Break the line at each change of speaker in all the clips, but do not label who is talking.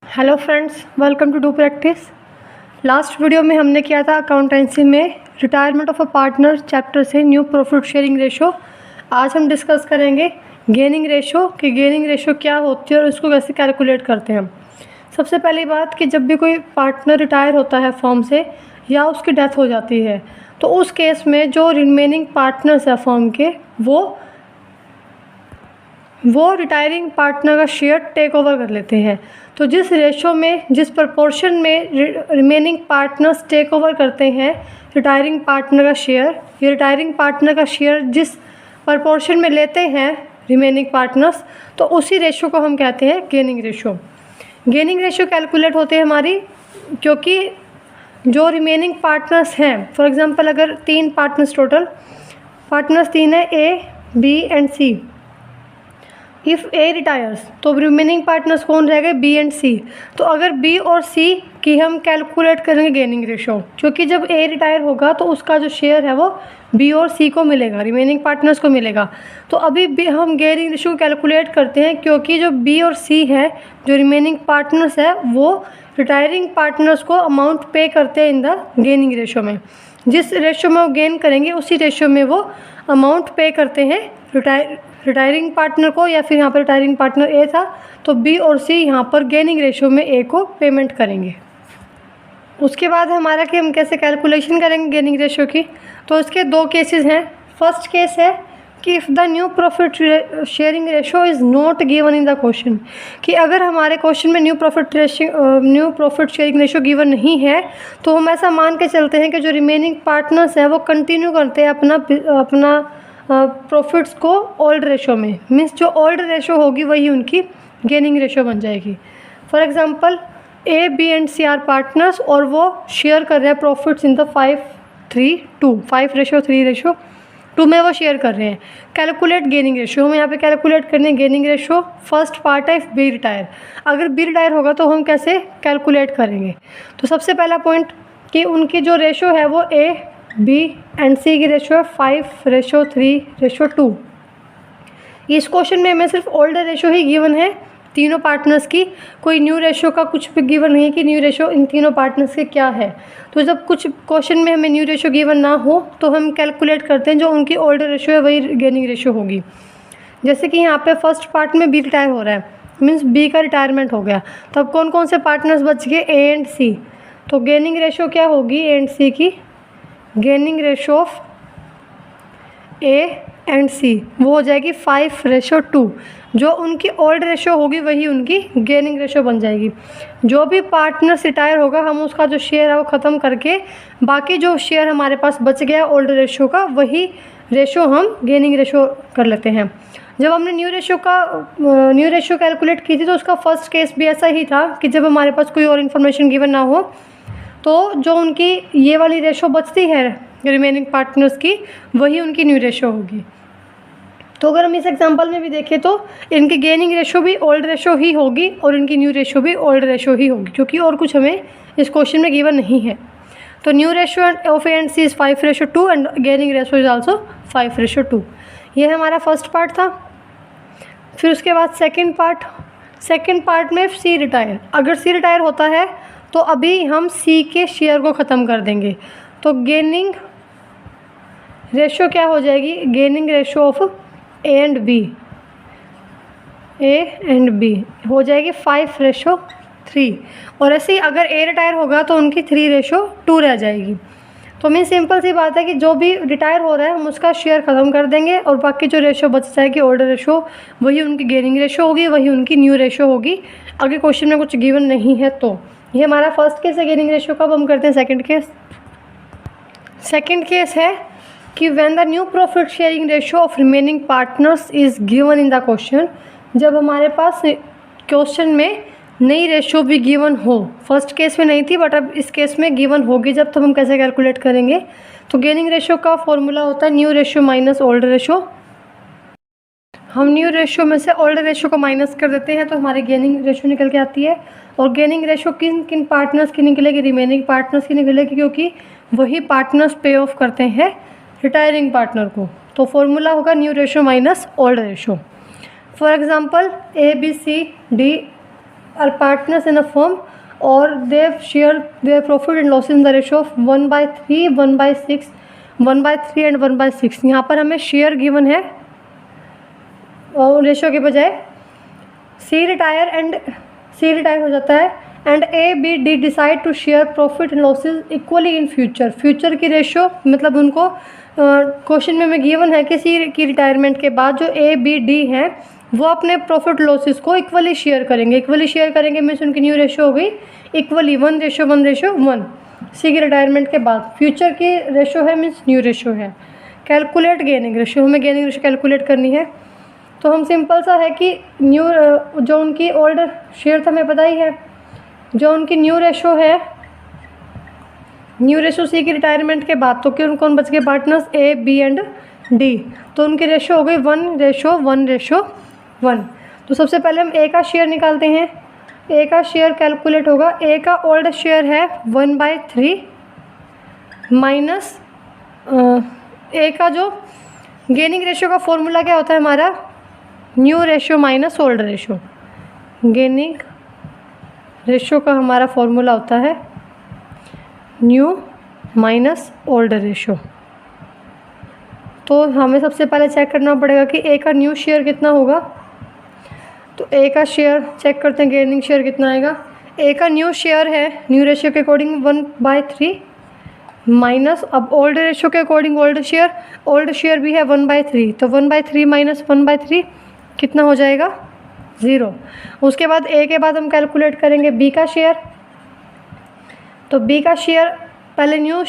Hello friends, welcome to do practice. Last video में हमने किया था अकाउंटेंसी में retirement of a partner chapter से न्यू प्रॉफिट शेयरिंग रेशो। आज हम डिस्कस करेंगे गेनिंग रेशो कि गेनिंग रेशो क्या होती है और इसको कैसे कैलकुलेट करते हैं। सबसे पहली बात कि जब भी कोई पार्टनर रिटायर होता है फर्म से या उसकी डेथ हो जाती है तो उस केस में जो रिमेनिंग पार्टनर्स है फर्म के वो रिटायरिंग पार्टनर का शेयर टेक ओवर कर लेते हैं। तो जिस रेशो में, जिस प्रपोर्शन में रिमेनिंग पार्टनर्स टेक ओवर करते हैं रिटायरिंग पार्टनर का शेयर, ये रिटायरिंग पार्टनर का शेयर जिस प्रपोर्शन में लेते हैं रिमेनिंग पार्टनर्स, तो उसी रेशो को हम कहते हैं gaining ratio. Gaining ratio calculate होते हैं हमारी, क्योंकि जो रिमेनिंग पार्टनर्स हैं, फॉर एग्जांपल अगर 3 पार्टनर्स, टोटल पार्टनर्स 3 है, a, b and c. If a retires तो रिमेनिंग पार्टनर्स कौन रहेगा, बी एंड सी। तो अगर बी और सी की हम कैलकुलेट करेंगे गेनिंग रेशो, क्योंकि जब ए रिटायर होगा तो उसका जो शेयर है वो बी और सी को मिलेगा, रिमेनिंग पार्टनर्स को मिलेगा। तो अभी हम गेनिंग रेशो कैलकुलेट करते हैं, क्योंकि जो बी और सी है, जो रिमेनिंग पार्टनर्स है, वो रिटायरिंग पार्टनर्स को अमाउंट पे करते हैं इन द गेनिंग रेशो में। जिस रेशो में वो गेन करेंगे उसी रेशो में वो अमाउंट पे करते हैं रिटायरिंग पार्टनर को, या फिर यहाँ पर रिटायरिंग पार्टनर ए था तो बी और सी यहाँ पर गेनिंग रेशो में ए को पेमेंट करेंगे। उसके बाद हमारा कि हम कैसे कैलकुलेशन करेंगे गेनिंग रेशो की। तो इसके 2 केसेस हैं। फर्स्ट केस है कि if the new profit sharing ratio is not given in the question, कि अगर हमारे क्वेश्चन में new profit sharing ratio given नहीं है तो हम ऐसा मान के चलते हैं कि जो रिमेनिंग पार्टनर्स हैं वो कंटिन्यू करते हैं अपना प्रॉफिट्स को ओल्ड रेशो में। मीन्स जो ओल्ड रेशो होगी वही उनकी गेनिंग रेशो बन जाएगी। For example a, b and c are partners और वो शेयर कर रहे हैं प्रॉफिट्स इन द 5:3:2 में वो शेयर कर रहे हैं। कैलकुलेट गेनिंग रेशो, हम यहाँ पे कैलकुलेट करने गेनिंग रेशो। फर्स्ट पार्ट है इफ बी रिटायर। अगर बी रिटायर होगा तो हम कैसे कैलकुलेट करेंगे। तो सबसे पहला पॉइंट कि उनकी जो रेशो है वो ए, बी एंड सी की रेशो है 5:3:2। इस क्वेश्चन में हमें सिर्फ ओल्डर रेशो ही गिवन है तीनों पार्टनर्स की, कोई न्यू रेशो का कुछ भी गिवन नहीं है कि न्यू रेशो इन तीनों पार्टनर्स के क्या है। तो जब कुछ क्वेश्चन में हमें न्यू रेशो गिवन ना हो तो हम कैलकुलेट करते हैं जो उनकी ओल्डर रेशो है वही गेनिंग रेशो होगी। जैसे कि यहाँ पे फर्स्ट पार्ट में बी रिटायर हो रहा है, मीन्स बी का रिटायरमेंट हो गया, तब कौन कौन से पार्टनर्स बच गए, ए एंड सी। तो गेनिंग रेशो क्या होगी ए एंड सी की, gaining ratio of a and c वो हो जाएगी 5:2। जो उनकी ओल्ड रेशो होगी वही उनकी गेनिंग रेशो बन जाएगी। जो भी पार्टनर्स रिटायर होगा हम उसका जो शेयर है वो ख़त्म करके बाकी जो शेयर हमारे पास बच गया ओल्ड रेशो का, वही रेशो हम गेनिंग रेशो कर लेते हैं। जब हमने न्यू रेशो कैलकुलेट की थी तो उसका फर्स्ट केस भी ऐसा ही था कि जब हमारे पास कोई और इन्फॉर्मेशन गिवन ना हो तो जो उनकी ये वाली रेशो बचती है रिमेनिंग पार्टनर्स की वही उनकी न्यू रेशो होगी। तो अगर हम इस एग्जांपल में भी देखें तो इनकी गेनिंग रेशो भी ओल्ड रेशो ही होगी और इनकी न्यू रेशो भी ओल्ड रेशो ही होगी, क्योंकि और कुछ हमें इस क्वेश्चन में गिवन नहीं है। तो new ratio of a and c is 5:2 and gaining ratio is also 5:2। ये हमारा फर्स्ट पार्ट था। फिर उसके बाद सेकेंड पार्ट में सी रिटायर, अगर सी रिटायर होता है तो अभी हम सी के शेयर को ख़त्म कर देंगे। तो गेनिंग रेशो क्या हो जाएगी, gaining ratio of a and b हो जाएगी 5:3। और ऐसे ही अगर ए रिटायर होगा तो उनकी 3:2 रह जाएगी। तो मीन सिंपल सी बात है कि जो भी रिटायर हो रहा है हम उसका शेयर ख़त्म कर देंगे और बाकी जो रेशो बच जाएगी ओल्डर रेशो वही उनकी गेनिंग रेशो होगी, वही उनकी न्यू रेशो होगी। अगर क्वेश्चन में कुछ गिवन नहीं है तो ये हमारा फर्स्ट केस है गेनिंग रेशो का। अब हम करते हैं सेकंड केस है कि when the new profit sharing ratio of remaining partners is given in the question. जब हमारे पास क्वेश्चन में नई रेशो भी गिवन हो, फर्स्ट केस में नहीं थी बट अब इस केस में गिवन होगी जब, तो हम कैसे कैलकुलेट करेंगे। तो गेनिंग रेशो का फॉर्मूला होता है new ratio minus old ratio. हम न्यू रेशो में से ओल्ड रेशो को माइनस कर देते हैं तो हमारी गेनिंग रेशो निकल के आती है। और गेनिंग रेशो किन किन पार्टनर्स की निकलेगी, रिमेनिंग पार्टनर्स की निकलेगी, क्योंकि वही पार्टनर्स पे ऑफ करते हैं रिटायरिंग पार्टनर को। तो फॉर्मूला होगा new ratio minus old ratio. For example a, b, c, d are partners in a firm और they share their profit and loss in the ratio of 1/3, 1/6, 1/3 and 1/6। यहाँ पर हमें share given है और ratio के बजाय C retire हो जाता है and a b d decide to share profit and losses equally in future. Future की रेशो मतलब उनको क्वेश्चन में गिवन है कि सी की रिटायरमेंट के बाद जो ए बी डी हैं वो अपने प्रॉफिट लॉसेस को इक्वली शेयर करेंगे। इक्वली शेयर करेंगे मीन्स उनकी न्यू रेशो हो गई इक्वली 1:1:1 सी की रिटायरमेंट के बाद। फ्यूचर की रेशो है मीन्स न्यू रेशो है। कैलकुलेट गेनिंग रेशो, हमें गेनिंग रेशो कैलकुलेट करनी है। तो हम सिंपल सा है कि न्यू जो उनकी ओल्ड शेयर था हमें पता ही है, जो उनकी न्यू रेशो है, न्यू रेशो सी की रिटायरमेंट के बाद, तो कौन कौन बच गए partners a b and d. तो उनकी रेशो हो गई 1:1:1। तो सबसे पहले हम ए का शेयर निकालते हैं। ए का शेयर कैलकुलेट होगा, ए का ओल्ड शेयर है 1/3 माइनस ए का जो गेनिंग रेशो का फॉर्मूला क्या होता है हमारा, new ratio minus old ratio. Gaining ratio का हमारा फॉर्मूला होता है न्यू माइनस ओल्ड रेशो। तो हमें सबसे पहले चेक करना पड़ेगा कि ए का न्यू शेयर कितना होगा। तो ए का शेयर चेक करते हैं, गेनिंग शेयर कितना आएगा। ए का न्यू शेयर है न्यू रेशो के अकॉर्डिंग 1/3 माइनस, अब ओल्ड रेशो के अकॉर्डिंग ओल्ड शेयर भी है 1/3, तो 1/3 माइनस 1/3 कितना हो जाएगा 0। उसके बाद ए के बाद हम कैलकुलेट करेंगे बी का शेयर। तो बी का शेयर पहले न्यू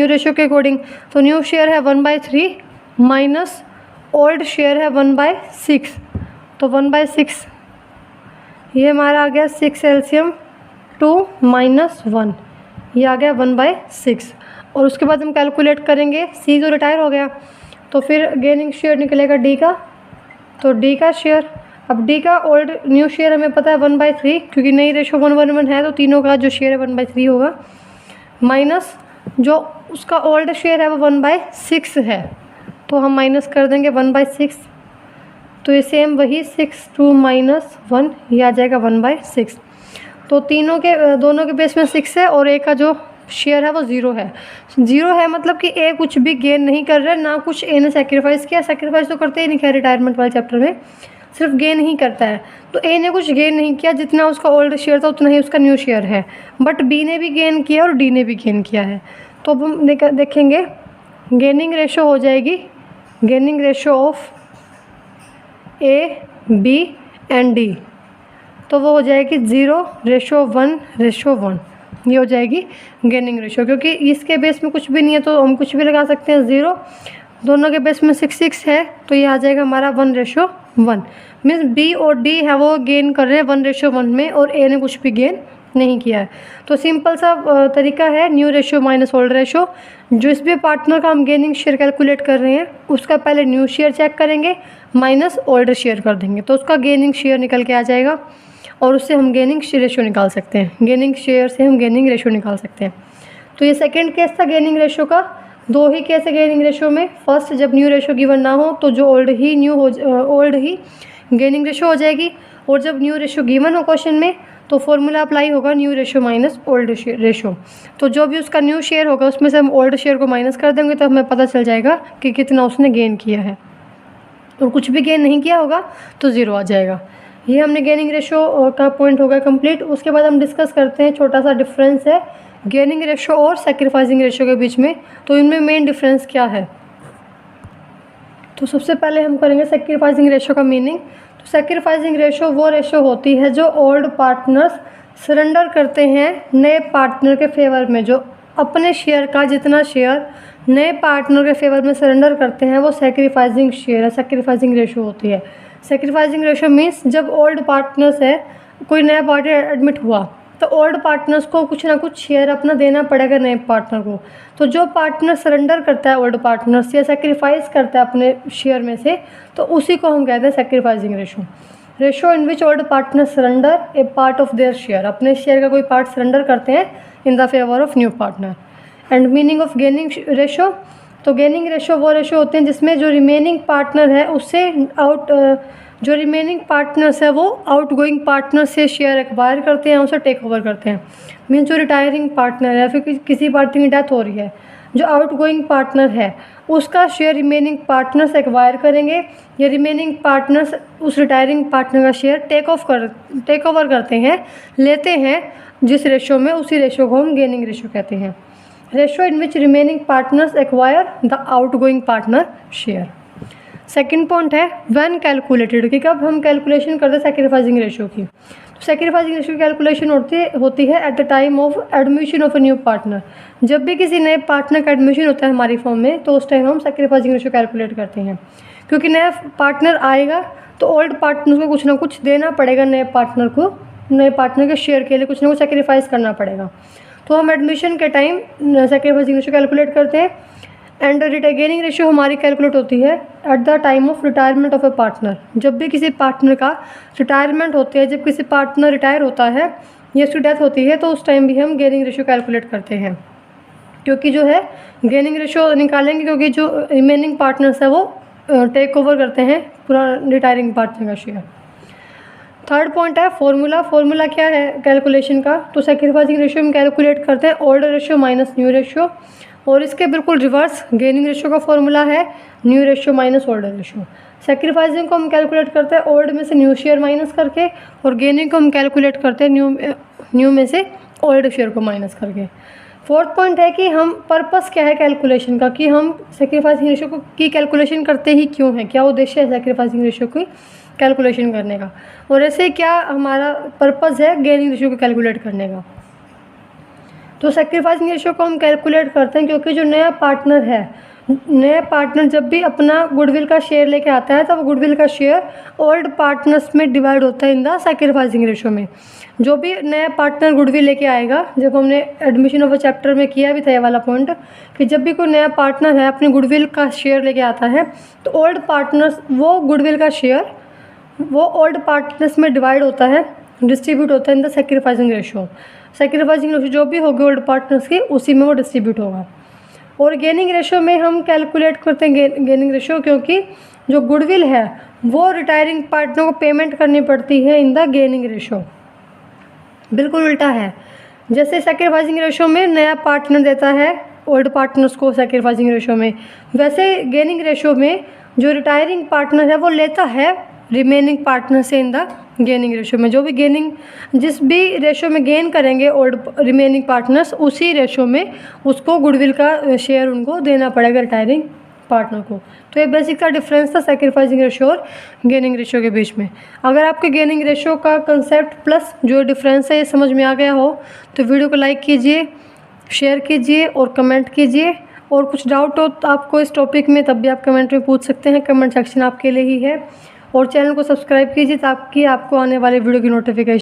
रेशो के अकॉर्डिंग, तो न्यू शेयर है 1/3 माइनस ओल्ड शेयर है 1/6, तो 1/6 ये हमारा आ गया 6 एलसीएम 2 - 1, ये आ गया 1/6। और उसके बाद हम कैलकुलेट करेंगे सी जो रिटायर हो गया, तो फिर गेनिंग शेयर निकलेगा डी का। तो डी का शेयर, अब डी का ओल्ड न्यू शेयर हमें पता है 1/3, क्योंकि नई रेशो 1:1 है, तो तीनों का जो शेयर है 1/3 होगा, माइनस जो उसका ओल्ड शेयर है वो 1/6 है, तो हम माइनस कर देंगे 1/6। तो ये सेम वही 6 2 - 1 ये आ जाएगा 1/6। तो दोनों के बेस में 6 है और ए का जो शेयर है वो 0 है। 0 है मतलब कि ए कुछ भी गेन नहीं कर रहा है, ना कुछ ए ने सेक्रीफाइस किया। सेक्रीफाइस तो करते ही नहीं है रिटायरमेंट वाले चैप्टर में, सिर्फ गेन ही करता है। तो ए ने कुछ गेन नहीं किया, जितना उसका ओल्ड शेयर था उतना ही उसका न्यू शेयर है। बट बी ने भी गेन किया और डी ने भी गेन किया है। तो अब हम देखेंगे गेनिंग रेशो हो जाएगी, gaining ratio of a b and d, तो वो हो जाएगी 0:1:1, ये हो जाएगी गेनिंग रेशो। क्योंकि इसके बेस में कुछ भी नहीं है तो हम कुछ भी लगा सकते हैं 0, दोनों के बेस में 6 है, तो ये आ जाएगा हमारा 1:1। मीन्स बी और डी है वो गेन कर रहे हैं 1:1 में और ए ने कुछ भी गेन नहीं किया है। तो सिंपल सा तरीका है new ratio minus old ratio. जिस भी पार्टनर का हम गेनिंग शेयर कैलकुलेट कर रहे हैं उसका पहले न्यू शेयर चेक करेंगे माइनस ओल्ड शेयर कर देंगे, तो उसका गेनिंग शेयर निकल के आ जाएगा और उससे हम गेनिंग रेशो निकाल सकते हैं। गेनिंग शेयर से हम गेनिंग रेशो निकाल सकते हैं। तो ये सेकेंड केस था गेनिंग रेशो का। 2 ही केस है गेनिंग रेशो में। फर्स्ट जब न्यू रेशो गिवन ना हो तो जो ओल्ड ही गेनिंग रेशो हो जाएगी, और जब न्यू रेशो गिवन हो क्वेश्चन में तो फॉर्मूला अप्लाई होगा new ratio minus old ratio. तो जो भी उसका न्यू शेयर होगा उसमें से हम ओल्ड शेयर को माइनस कर देंगे तो हमें पता चल जाएगा कि कितना उसने गेन किया है, और कुछ भी गेन नहीं किया होगा तो 0 आ जाएगा। ये हमने गेनिंग रेशो का पॉइंट हो गया कंप्लीट। उसके बाद हम डिस्कस करते हैं, छोटा सा डिफरेंस है गेनिंग रेशो और सैक्रिफाइसिंग रेशो के बीच में। तो इनमें मेन डिफरेंस क्या है, तो सबसे पहले हम करेंगे सैक्रिफाइसिंग रेशो का मीनिंग। तो सैक्रिफाइसिंग रेशो वो रेशो होती है जो ओल्ड पार्टनर्स सरेंडर करते हैं नए पार्टनर के फेवर में। जो अपने शेयर का जितना शेयर नए पार्टनर के फेवर में सरेंडर करते हैं वो सैक्रिफाइसिंग शेयर है, सैक्रिफाइसिंग रेशो होती है। सैक्रिफाइसिंग रेशो मीन्स जब ओल्ड पार्टनर्स है, कोई नया पार्टनर एडमिट हुआ तो ओल्ड पार्टनर्स को कुछ ना कुछ शेयर अपना देना पड़ेगा नए पार्टनर को। तो जो पार्टनर सरेंडर करता है ओल्ड पार्टनर्स या सेक्रीफाइस करता है अपने शेयर में से, तो उसी को हम कहते हैं sacrificing ratio. Ratio in which old partner surrender A part of their share, अपने शेयर का कोई पार्ट सरेंडर करते हैं in the favour of new partner. And meaning of gaining ratio, तो गेनिंग रेशो वो रेशो होते हैं जिसमें जो रिमेनिंग पार्टनर है उससे जो रिमेनिंग पार्टनर्स है वो आउटगोइंग पार्टनर से शेयर एक्वायर करते हैं, उसे टेक ओवर करते हैं। मीन्स जो रिटायरिंग पार्टनर है, फिर किसी पार्टी की डेथ हो रही है, जो आउटगोइंग पार्टनर है उसका शेयर रिमेनिंग पार्टनर्स एक्वायर करेंगे, या रिमेनिंग पार्टनर्स उस रिटायरिंग पार्टनर का शेयर टेक ओवर करते हैं, लेते हैं जिस रेशो में, उसी रेशो को हम गेनिंग रेशो कहते हैं। Ratio in which remaining partners acquire the outgoing partner share. Second point है व्हेन कैलकुलेटेड, कि कब हम कैलकुलेशन करते हैं सैक्रिफाइसिंग रेशो की। तो सैक्रिफाइसिंग रेशो की कैलकुलेशन होती है at the time of admission of a new partner. जब भी किसी नए पार्टनर का एडमिशन होता है हमारी फॉर्म में, तो उस टाइम हम सैक्रिफाइसिंग रेशो कैलकुलेट करते हैं, क्योंकि नया पार्टनर आएगा तो ओल्ड पार्टनर को कुछ ना कुछ देना पड़ेगा, नए पार्टनर के शेयर के लिए कुछ ना कुछ सैक्रिफाइस करना पड़ेगा। तो हम एडमिशन के टाइम सैक्रिफाइसिंग रेशो कैलकुलेट करते हैं। एंड गेनिंग रेशो हमारी कैलकुलेट होती है at the time of retirement of A partner. जब भी किसी पार्टनर का रिटायरमेंट होती है, जब किसी पार्टनर रिटायर होता है या उसकी डेथ होती है, तो उस टाइम भी हम गेनिंग रेशो कैलकुलेट करते हैं, क्योंकि जो है गेनिंग रेशो निकालेंगे, क्योंकि जो रिमेनिंग पार्टनर्स है वो टेक ओवर करते हैं पूरा रिटायरिंग पार्टनर का शेयर। थर्ड पॉइंट है फॉर्मूला क्या है कैलकुलेशन का। तो सैक्रिफाइसिंग रेशो हम कैलकुलेट करते हैं old ratio minus new ratio, और इसके बिल्कुल रिवर्स गेनिंग रेशो का फॉर्मूला है new ratio minus old ratio. Sacrificing को हम कैलकुलेट करते हैं ओल्ड में से न्यू शेयर माइनस करके, और गेनिंग को हम कैलकुलेट करते हैं न्यू में से ओल्ड शेयर को माइनस करके। फोर्थ पॉइंट है कि हम पर्पस क्या है कैलकुलेशन का, कि हम सैक्रिफाइसिंग रेशो की कैलकुलेशन करते ही क्यों है, क्या उद्देश्य है सैक्रिफाइसिंग रेशो की कैलकुलेशन करने का, और ऐसे क्या हमारा पर्पस है गेनिंग रेशो को कैलकुलेट करने का। तो सैक्रिफाइसिंग रेशो को हम कैलकुलेट करते हैं क्योंकि जो नया पार्टनर जब भी अपना गुडविल का शेयर लेके आता है, तो वो गुडविल का शेयर ओल्ड पार्टनर्स में डिवाइड होता है इन द सैक्रिफाइसिंग रेशो में। जो भी नया पार्टनर गुडविल लेके आएगा, जब हमने एडमिशन ऑफ अ चैप्टर में किया भी था ये वाला पॉइंट, कि जब भी कोई नया पार्टनर है अपने गुडविल का शेयर लेके आता है, तो ओल्ड पार्टनर्स वो गुडविल का शेयर वो ओल्ड पार्टनर्स में डिवाइड होता है, डिस्ट्रीब्यूट होता है in the sacrificing ratio. Sacrificing ratio जो भी होगी ओल्ड पार्टनर्स की, उसी में वो डिस्ट्रीब्यूट होगा। और गेनिंग रेशो में हम कैलकुलेट करते हैं गेनिंग रेशो, क्योंकि जो गुडविल है वो रिटायरिंग पार्टनर को पेमेंट करनी पड़ती है इन द गेनिंग रेशो। बिल्कुल उल्टा है, जैसे सैक्रिफाइसिंग रेशो में नया पार्टनर देता है ओल्ड पार्टनर्स को सैक्रिफाइसिंग रेशो में, वैसे गेनिंग रेशो में जो रिटायरिंग पार्टनर है वो लेता है रिमेनिंग पार्टनर से इन द गेनिंग रेशो में। जो भी जिस भी रेशो में गेन करेंगे ओल्ड रिमेनिंग पार्टनर्स, उसी रेशो में उसको गुडविल का शेयर उनको देना पड़ेगा रिटायरिंग पार्टनर को। तो ये बेसिक सा डिफरेंस था सैक्रिफाइसिंग रेशो और गेनिंग रेशो के बीच में। अगर आपके गेनिंग रेशो का कंसेप्ट प्लस जो डिफरेंस है ये समझ में आ गया हो, तो वीडियो को लाइक कीजिए, शेयर कीजिए और कमेंट कीजिए। और कुछ डाउट हो तो आपको इस टॉपिक में, तब भी आप कमेंट में पूछ सकते हैं, कमेंट सेक्शन आपके लिए ही है। और चैनल को सब्सक्राइब कीजिए ताकि आपको आने वाले वीडियो की नोटिफिकेशन